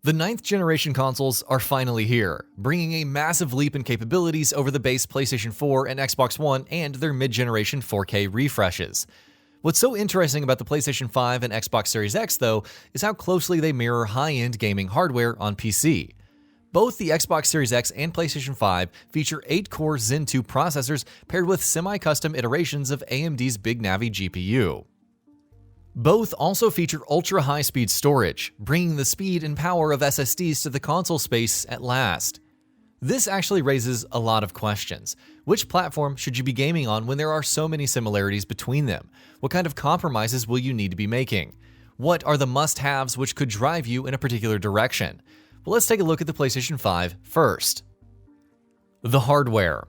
The 9th generation consoles are finally here, bringing a massive leap in capabilities over the base PlayStation 4 and Xbox One and their mid-generation 4K refreshes. What's so interesting about the PlayStation 5 and Xbox Series X, though, is how closely they mirror high-end gaming hardware on PC. Both the Xbox Series X and PlayStation 5 feature 8-core Zen 2 processors paired with semi-custom iterations of AMD's Big Navi GPU. Both also feature ultra-high-speed storage, bringing the speed and power of SSDs to the console space at last. This actually raises a lot of questions. Which platform should you be gaming on when there are so many similarities between them? What kind of compromises will you need to be making? What are the must-haves which could drive you in a particular direction? Well, let's take a look at the PlayStation 5 first. The hardware.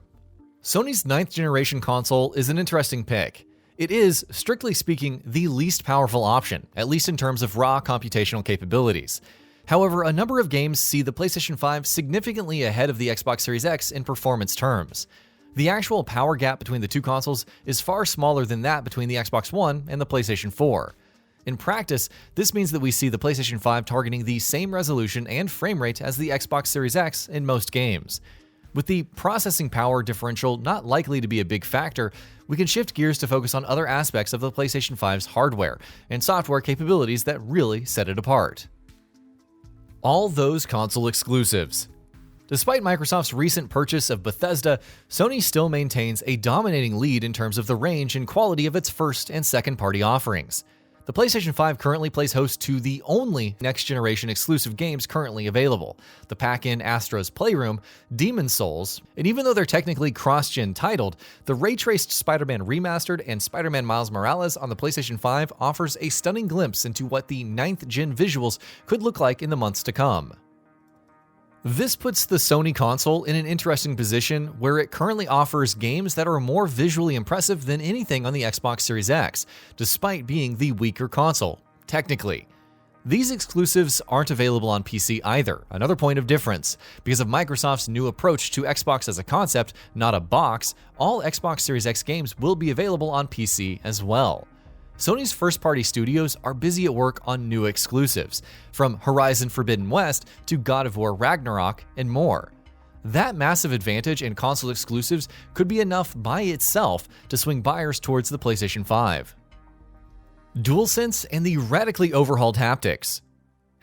Sony's 9th generation console is an interesting pick. It is, strictly speaking, the least powerful option, at least in terms of raw computational capabilities. However, a number of games see the PlayStation 5 significantly ahead of the Xbox Series X in performance terms. The actual power gap between the two consoles is far smaller than that between the Xbox One and the PlayStation 4. In practice, this means that we see the PlayStation 5 targeting the same resolution and frame rate as the Xbox Series X in most games. With the processing power differential not likely to be a big factor, we can shift gears to focus on other aspects of the PlayStation 5's hardware and software capabilities that really set it apart. All those console exclusives. Despite Microsoft's recent purchase of Bethesda, Sony still maintains a dominating lead in terms of the range and quality of its first and second-party offerings. The PlayStation 5 currently plays host to the only next-generation exclusive games currently available: the pack-in Astro's Playroom, Demon's Souls, and even though they're technically cross-gen titled, the ray-traced Spider-Man Remastered and Spider-Man Miles Morales on the PlayStation 5 offers a stunning glimpse into what the 9th-gen visuals could look like in the months to come. This puts the Sony console in an interesting position where it currently offers games that are more visually impressive than anything on the Xbox Series X, despite being the weaker console, technically. These exclusives aren't available on PC either, another point of difference. Because of Microsoft's new approach to Xbox as a concept, not a box, all Xbox Series X games will be available on PC as well. Sony's first-party studios are busy at work on new exclusives, from Horizon Forbidden West to God of War Ragnarok and more. That massive advantage in console exclusives could be enough by itself to swing buyers towards the PlayStation 5. DualSense and the radically overhauled haptics.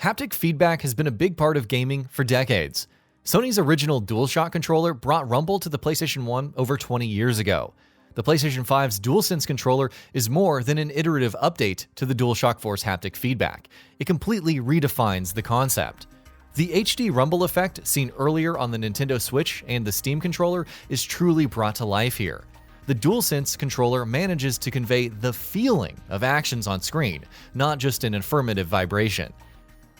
Haptic feedback has been a big part of gaming for decades. Sony's original DualShock controller brought rumble to the PlayStation 1 over 20 years ago. The PlayStation 5's DualSense controller is more than an iterative update to the DualShock 4's haptic feedback. It completely redefines the concept. The HD rumble effect seen earlier on the Nintendo Switch and the Steam controller is truly brought to life here. The DualSense controller manages to convey the feeling of actions on screen, not just an affirmative vibration.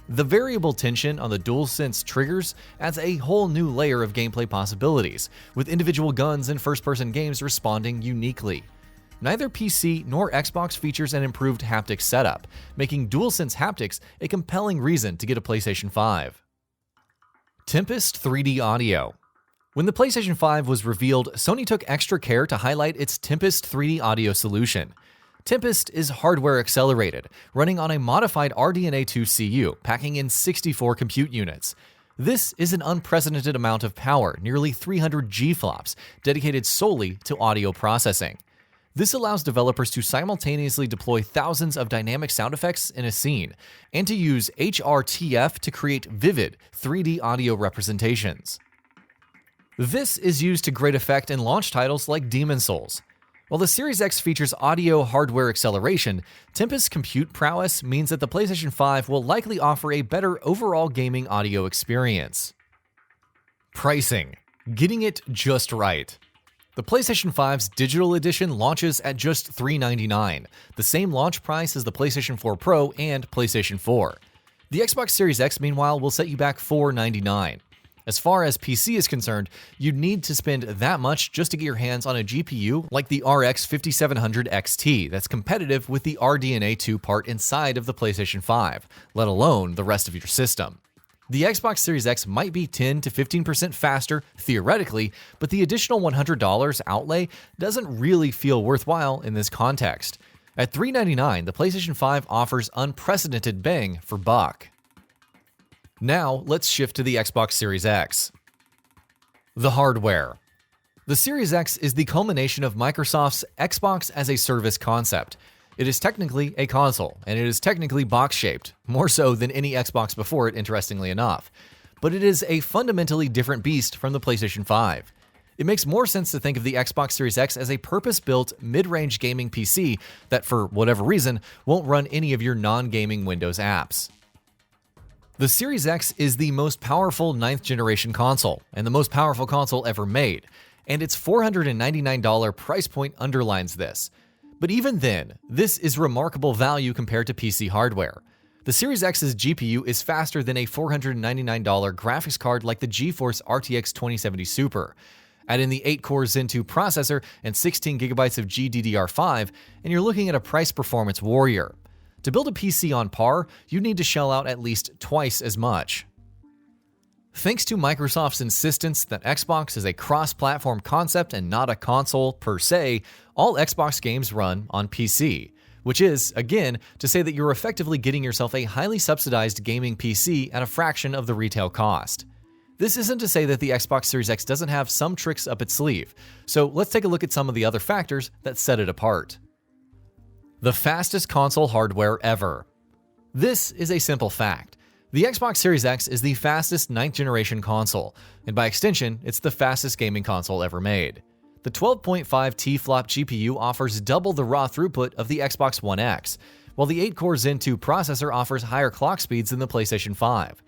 The variable tension on the DualSense triggers adds a whole new layer of gameplay possibilities, with individual guns and first-person games responding uniquely. Neither PC nor Xbox features an improved haptic setup, making DualSense haptics a compelling reason to get a PlayStation 5. TEMPEST 3D Audio. When the PlayStation 5 was revealed, Sony took extra care to highlight its TEMPEST 3D audio solution. TEMPEST is hardware accelerated, running on a modified RDNA 2 CU, packing in 64 compute units. This is an unprecedented amount of power, nearly 300 G-flops, dedicated solely to audio processing. This allows developers to simultaneously deploy thousands of dynamic sound effects in a scene, and to use HRTF to create vivid 3D audio representations. This is used to great effect in launch titles like Demon's Souls. While the Series X features audio hardware acceleration, Tempest's compute prowess means that the PlayStation 5 will likely offer a better overall gaming audio experience. Pricing. Getting it just right. The PlayStation 5's digital edition launches at just $399, the same launch price as the PlayStation 4 Pro and PlayStation 4. The Xbox Series X, meanwhile, will set you back $499. As far as PC is concerned, you'd need to spend that much just to get your hands on a GPU like the RX 5700 XT that's competitive with the RDNA 2 part inside of the PlayStation 5, let alone the rest of your system. The Xbox Series X might be 10 to 15% faster, theoretically, but the additional $100 outlay doesn't really feel worthwhile in this context. At $399, the PlayStation 5 offers unprecedented bang for buck. Now, let's shift to the Xbox Series X. The hardware. The Series X is the culmination of Microsoft's Xbox as a Service concept. It is technically a console, and it is technically box-shaped, more so than any Xbox before it, interestingly enough. But it is a fundamentally different beast from the PlayStation 5. It makes more sense to think of the Xbox Series X as a purpose-built, mid-range gaming PC that, for whatever reason, won't run any of your non-gaming Windows apps. The Series X is the most powerful 9th-generation console, and the most powerful console ever made, and its $499 price point underlines this. But even then, this is remarkable value compared to PC hardware. The Series X's GPU is faster than a $499 graphics card like the GeForce RTX 2070 Super. Add in the 8-core Zen 2 processor and 16GB of GDDR5, and you're looking at a price-performance warrior. To build a PC on par, you need to shell out at least twice as much. Thanks to Microsoft's insistence that Xbox is a cross-platform concept and not a console per se, all Xbox games run on PC, which is, again, to say that you're effectively getting yourself a highly subsidized gaming PC at a fraction of the retail cost. This isn't to say that the Xbox Series X doesn't have some tricks up its sleeve, so let's take a look at some of the other factors that set it apart. The fastest console hardware ever. This is a simple fact. The Xbox Series X is the fastest 9th-generation console, and by extension, it's the fastest gaming console ever made. The 12.5 T-flop GPU offers double the raw throughput of the Xbox One X, while the 8-core Zen 2 processor offers higher clock speeds than the PlayStation 5.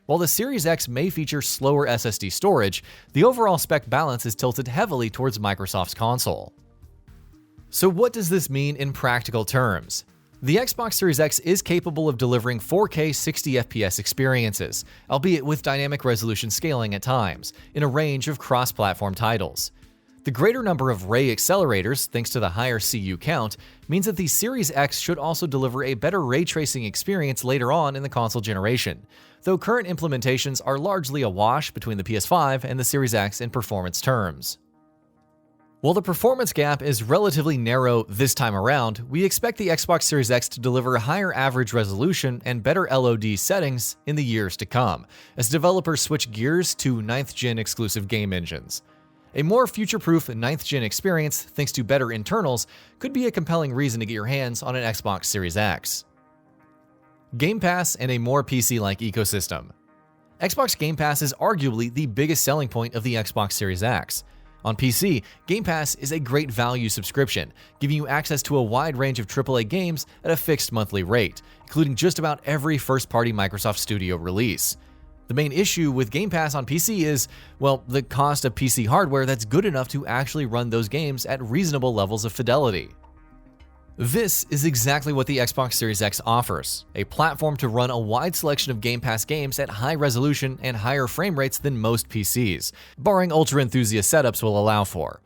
While the Series X may feature slower SSD storage, the overall spec balance is tilted heavily towards Microsoft's console. So what does this mean in practical terms? The Xbox Series X is capable of delivering 4K 60fps experiences, albeit with dynamic resolution scaling at times, in a range of cross-platform titles. The greater number of ray accelerators, thanks to the higher CU count, means that the Series X should also deliver a better ray tracing experience later on in the console generation, though current implementations are largely a wash between the PS5 and the Series X in performance terms. While the performance gap is relatively narrow this time around, we expect the Xbox Series X to deliver higher average resolution and better LOD settings in the years to come, as developers switch gears to 9th-gen exclusive game engines. A more future-proof 9th-gen experience, thanks to better internals, could be a compelling reason to get your hands on an Xbox Series X. Game Pass and a more PC-like ecosystem. Xbox Game Pass is arguably the biggest selling point of the Xbox Series X. On PC, Game Pass is a great value subscription, giving you access to a wide range of AAA games at a fixed monthly rate, including just about every first-party Microsoft Studio release. The main issue with Game Pass on PC is, well, the cost of PC hardware that's good enough to actually run those games at reasonable levels of fidelity. This is exactly what the Xbox Series X offers, a platform to run a wide selection of Game Pass games at high resolution and higher frame rates than most PCs, barring ultra-enthusiast setups will allow for.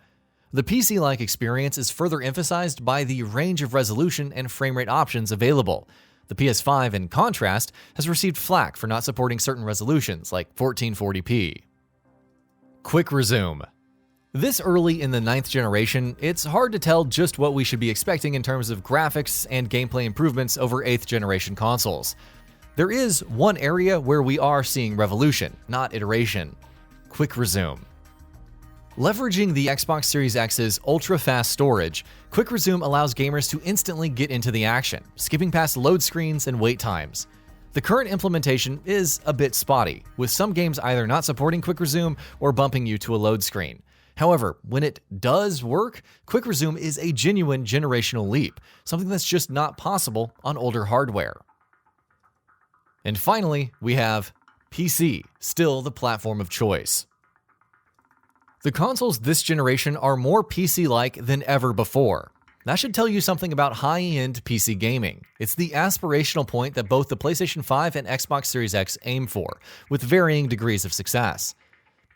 The PC-like experience is further emphasized by the range of resolution and frame rate options available. The PS5, in contrast, has received flack for not supporting certain resolutions like 1440p. Quick resume. This early in the 9th generation, it's hard to tell just what we should be expecting in terms of graphics and gameplay improvements over 8th generation consoles. There is one area where we are seeing revolution, not iteration. Quick resume. Leveraging the Xbox Series X's ultra-fast storage, Quick Resume allows gamers to instantly get into the action, skipping past load screens and wait times. The current implementation is a bit spotty, with some games either not supporting Quick Resume or bumping you to a load screen. However, when it does work, Quick Resume is a genuine generational leap, something that's just not possible on older hardware. And finally, we have PC, still the platform of choice. The consoles this generation are more PC-like than ever before. That should tell you something about high-end PC gaming. It's the aspirational point that both the PlayStation 5 and Xbox Series X aim for, with varying degrees of success.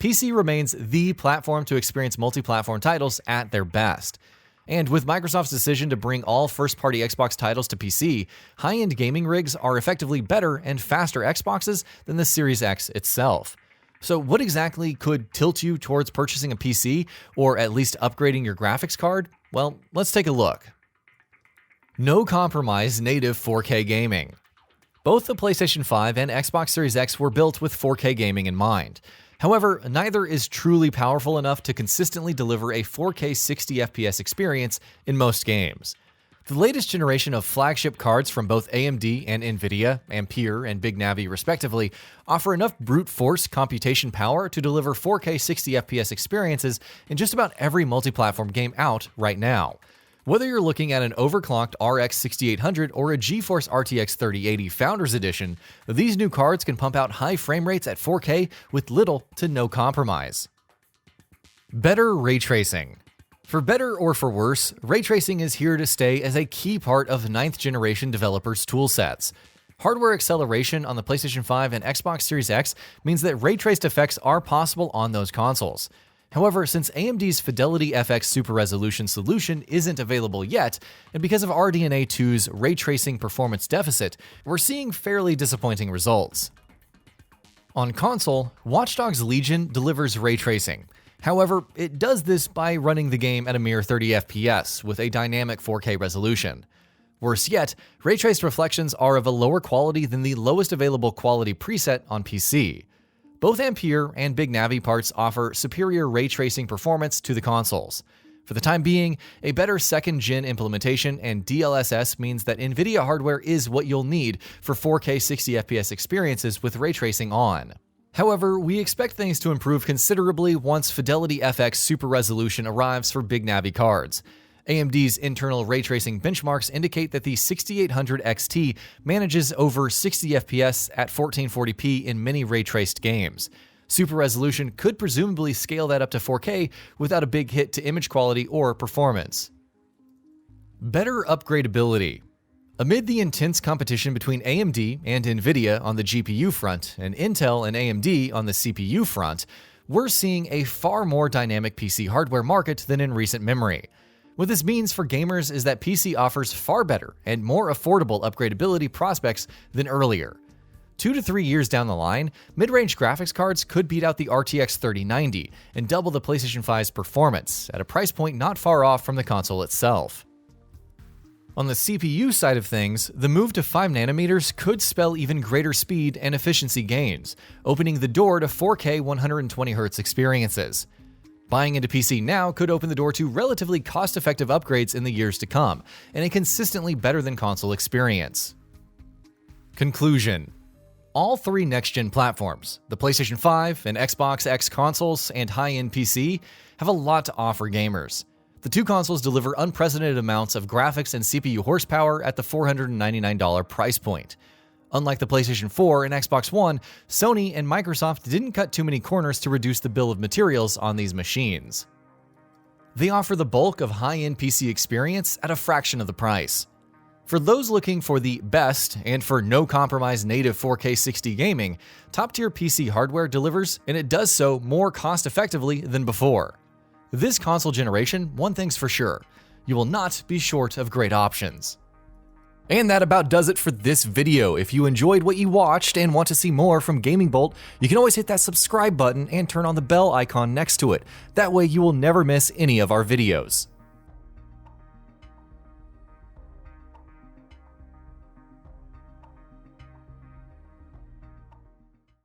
PC remains the platform to experience multi-platform titles at their best. And with Microsoft's decision to bring all first-party Xbox titles to PC, high-end gaming rigs are effectively better and faster Xboxes than the Series X itself. So what exactly could tilt you towards purchasing a PC, or at least upgrading your graphics card? Well, let's take a look. No compromise native 4K gaming. Both the PlayStation 5 and Xbox Series X were built with 4K gaming in mind. However, neither is truly powerful enough to consistently deliver a 4K 60 FPS experience in most games. The latest generation of flagship cards from both AMD and Nvidia, Ampere and Big Navi respectively, offer enough brute force computation power to deliver 4K 60 FPS experiences in just about every multi-platform game out right now. Whether you're looking at an overclocked RX 6800 or a GeForce RTX 3080 Founders Edition, these new cards can pump out high frame rates at 4K with little to no compromise. Better ray tracing. For better or for worse, ray tracing is here to stay as a key part of 9th generation developers' toolsets. Hardware acceleration on the PlayStation 5 and Xbox Series X means that ray-traced effects are possible on those consoles. However, since AMD's Fidelity FX Super Resolution solution isn't available yet, and because of RDNA 2's ray tracing performance deficit, we're seeing fairly disappointing results. On console, Watch Dogs Legion delivers ray tracing. However, it does this by running the game at a mere 30 FPS with a dynamic 4K resolution. Worse yet, ray-traced reflections are of a lower quality than the lowest available quality preset on PC. Both Ampere and Big Navi parts offer superior ray tracing performance to the consoles. For the time being, a better second-gen implementation and DLSS means that NVIDIA hardware is what you'll need for 4K 60 FPS experiences with ray tracing on. However, we expect things to improve considerably once Fidelity FX Super Resolution arrives for Big Navi cards. AMD's internal ray tracing benchmarks indicate that the 6800 XT manages over 60 FPS at 1440p in many ray-traced games. Super Resolution could presumably scale that up to 4K without a big hit to image quality or performance. Better upgradability. Amid the intense competition between AMD and Nvidia on the GPU front and Intel and AMD on the CPU front, we're seeing a far more dynamic PC hardware market than in recent memory. What this means for gamers is that PC offers far better and more affordable upgradability prospects than earlier. 2 to 3 years down the line, mid-range graphics cards could beat out the RTX 3090 and double the PlayStation 5's performance at a price point not far off from the console itself. On the CPU side of things, the move to 5nm could spell even greater speed and efficiency gains, opening the door to 4K 120Hz experiences. Buying into PC now could open the door to relatively cost-effective upgrades in the years to come, and a consistently better than console experience. Conclusion. All three next-gen platforms, the PlayStation 5 and Xbox X consoles and high-end PC, have a lot to offer gamers. The two consoles deliver unprecedented amounts of graphics and CPU horsepower at the $499 price point. Unlike the PlayStation 4 and Xbox One, Sony and Microsoft didn't cut too many corners to reduce the bill of materials on these machines. They offer the bulk of high-end PC experience at a fraction of the price. For those looking for the best and for no-compromise native 4K 60 gaming, top-tier PC hardware delivers, and it does so more cost-effectively than before. This console generation, one thing's for sure, you will not be short of great options. And that about does it for this video. If you enjoyed what you watched and want to see more from GamingBolt, you can always hit that subscribe button and turn on the bell icon next to it. That way you will never miss any of our videos.